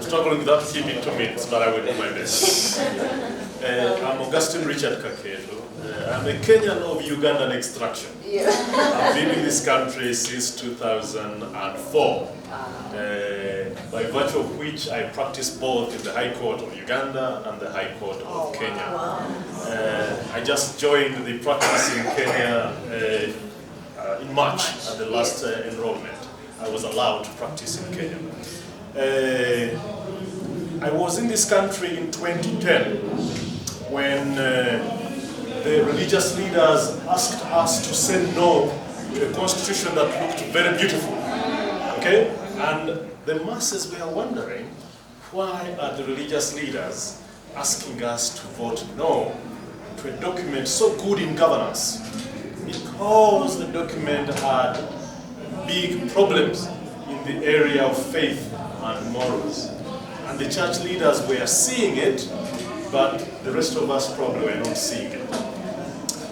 struggling with that 3 minute, 2 minutes, but I will do my best. I'm Augustine Richard Kakeeto. I'm a Kenyan of Ugandan extraction. Yeah. I've been in this country since 2004, by virtue of which I practice both in the High Court of Uganda and the High Court of Kenya. Wow. I just joined the practice in Kenya in March at the last enrollment. I was allowed to practice in Kenya. I was in this country in 2010 when the religious leaders asked us to say no to a constitution that looked very beautiful. Okay? And the masses were wondering, why are the religious leaders asking us to vote no to a document so good in governance? Because the document had big problems in the area of faith and morals. And the church leaders were seeing it, but the rest of us probably were not seeing it.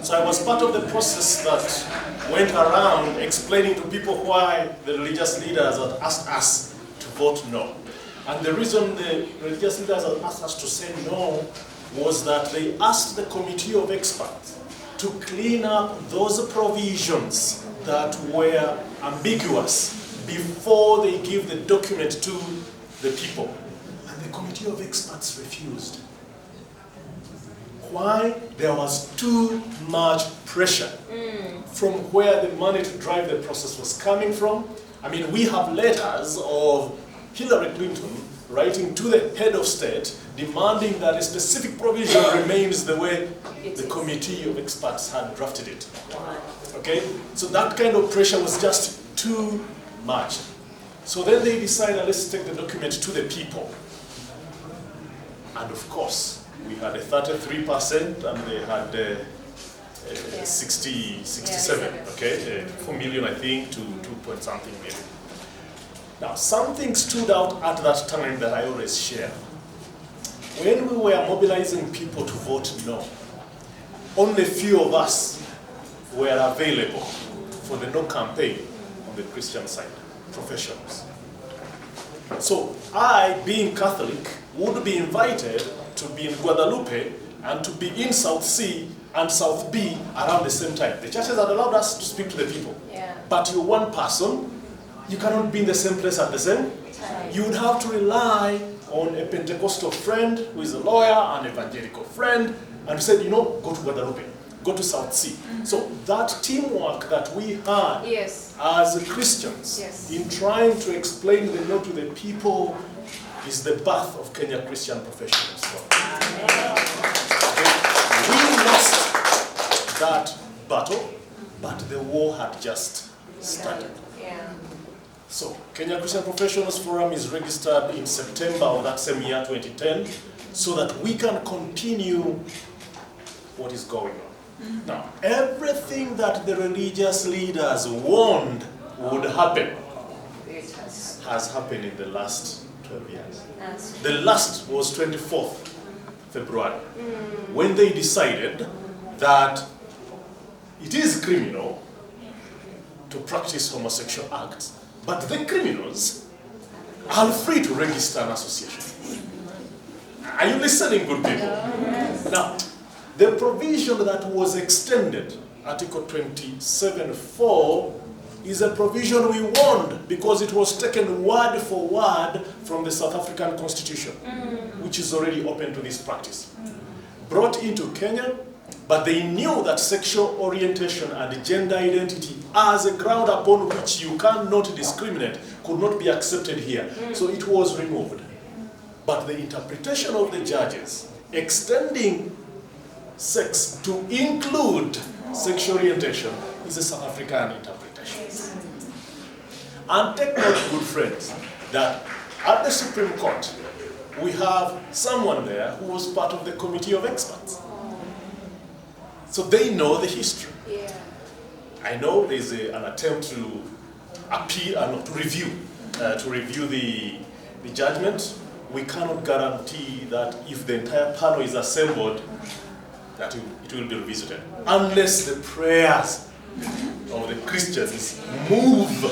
So I was part of the process that went around explaining to people why the religious leaders had asked us to vote no. And the reason the religious leaders had asked us to say no was that they asked the committee of experts to clean up those provisions that were ambiguous before they give the document to the people. And the committee of experts refused. Why? There was too much pressure from where the money to drive the process was coming from. I mean, we have letters of Hillary Clinton writing to the head of state demanding that a specific provision remains the way the committee of experts had drafted it. Okay? So that kind of pressure was just too much. So then they decided, let's take the document to the people. And of course, we had a 33% and they had 67, okay? 4 million, I think, to 2 point something million. Now, something stood out at that time that I always share. When we were mobilizing people to vote no, only few of us were available for the no campaign on the Christian side, professionals. So I, being Catholic, would be invited to be in Guadalupe and to be in South C and South B around the same time. The churches had allowed us to speak to the people. Yeah. But you're one person, you cannot be in the same place at the same time. You would have to rely on a Pentecostal friend who is a lawyer, an evangelical friend, and said, you know, go to Guadalupe, go to South C. So that teamwork that we had as Christians in trying to explain the no to the people is the birth of Kenya Christian professionals. We lost that battle, but the war had just started. So, Kenya Christian Professionals Forum is registered in September of that same year, 2010, so that we can continue what is going on. Now, everything that the religious leaders warned would happen has happened in the last 12 years. The last was 24th February, when they decided that it is criminal to practice homosexual acts, but the criminals are free to register an association. Are you listening, good people? Now, the provision that was extended, Article 27(4), is a provision we warned because it was taken word for word from the South African Constitution, which is already open to this practice. Brought into Kenya, but they knew that sexual orientation and gender identity as a ground upon which you cannot discriminate could not be accepted here. So it was removed. But the interpretation of the judges extending sex to include sexual orientation is a South African interpretation. And take note, good friends, that at the Supreme Court, we have someone there who was part of the committee of experts. So they know the history. I know there's an attempt to appeal and to review the judgment. We cannot guarantee that if the entire panel is assembled, that it will be revisited, unless the prayers of the Christians move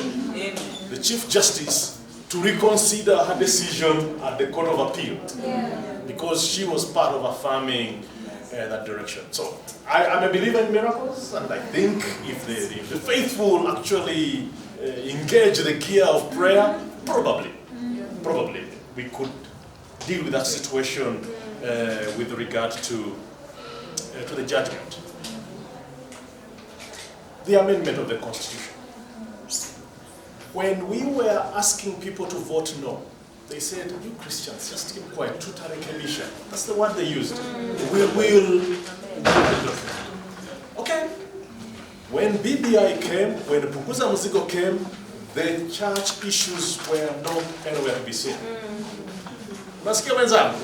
the Chief Justice to reconsider her decision at the Court of Appeal, because she was part of affirming that direction. So I'm a believer in miracles, and I think if the faithful actually engage the gear of prayer, probably we could deal with that situation with regard to the judgment. The amendment of the Constitution. When we were asking people to vote no, they said, you Christians, just keep quiet, tutarekebisha. That's the word they used. We'll. Okay. When BBI came, when Punguza Mzigo came, the church issues were not anywhere to be seen. Nasikia wenzangu?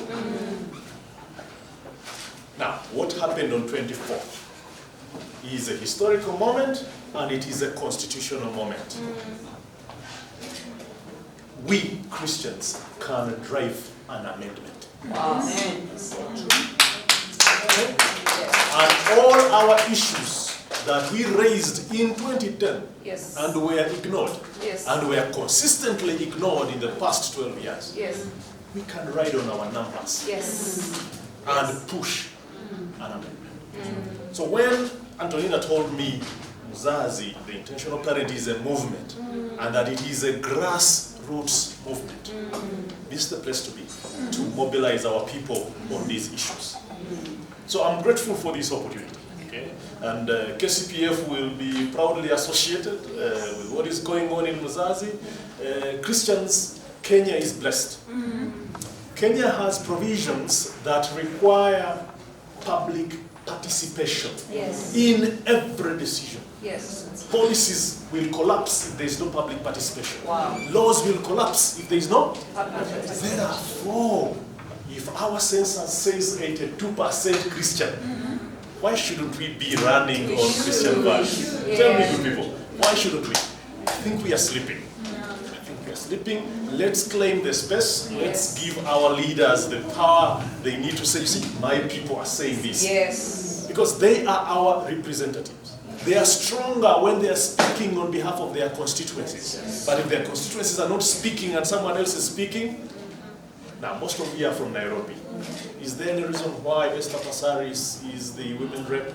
Now, what happened on 24th is a historical moment, and it is a constitutional moment. We Christians can drive an amendment. Amen. And all our issues that we raised in 2010 and were ignored, and were consistently ignored in the past 12 years, we can ride on our numbers and push an amendment. So when Antonina told me, Mzazi, the intentional parent is a movement, and that it is a grassroots movement, this is the place to be, to mobilize our people on these issues. So I'm grateful for this opportunity. Okay? And KCPF will be proudly associated with what is going on in Mzazi. Christians, Kenya is blessed. Kenya has provisions that require public participation in every decision. Policies will collapse if there is no public participation. Laws will collapse if there is no. Therefore, if our census says 82% Christian, why shouldn't we be running on Christian values? Tell me, good people, why shouldn't we? I think we are sleeping. Let's claim the space. Let's give our leaders the power they need to say, you see, my people are saying this. Because they are our representatives. They are stronger when they are speaking on behalf of their constituencies. But if their constituencies are not speaking and someone else is speaking, now most of you are from Nairobi. Is there any reason why Esther Passaris is the women rep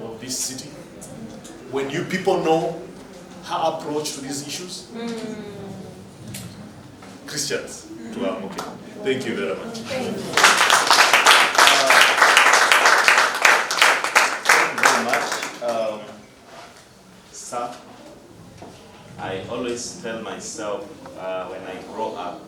of this city? When you people know her approach to these issues? Christians, to our okay. Thank you very much. Thank you very much. Sir, I always tell myself when I grow up